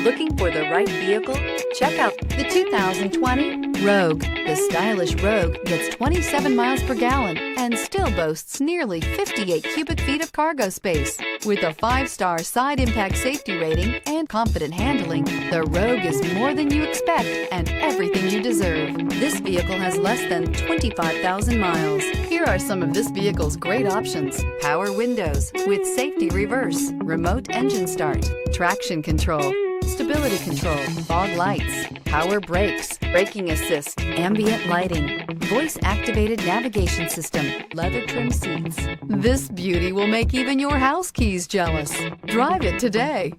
Looking for the right vehicle? Check out the 2020 Rogue. The stylish Rogue gets 27 miles per gallon and still boasts nearly 58 cubic feet of cargo space. With a 5-star side impact safety rating and confident handling, the Rogue is more than you expect and everything you deserve. This vehicle has less than 25,000 miles. Here are some of this vehicle's great options: power windows with safety reverse, remote engine start, traction control, stability control, fog lights, power brakes, braking assist, ambient lighting, voice-activated navigation system, leather trim seats. This beauty will make even your house keys jealous. Drive it today.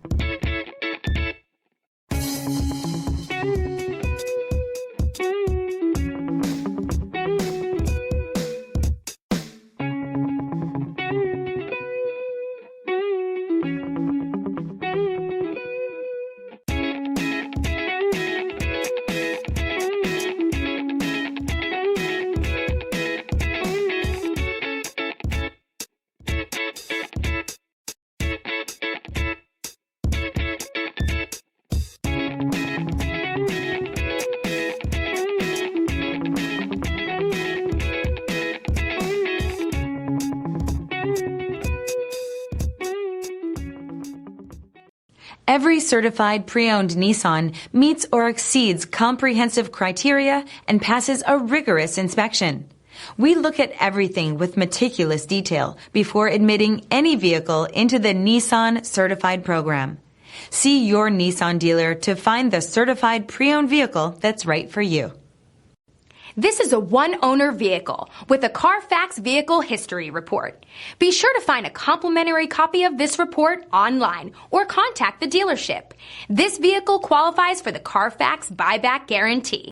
Every certified pre-owned Nissan meets or exceeds comprehensive criteria and passes a rigorous inspection. We look at everything with meticulous detail before admitting any vehicle into the Nissan Certified Program. See your Nissan dealer to find the certified pre-owned vehicle that's right for you. This is a one-owner vehicle with a Carfax Vehicle History Report. Be sure to find a complimentary copy of this report online or contact the dealership. This vehicle qualifies for the Carfax Buyback Guarantee.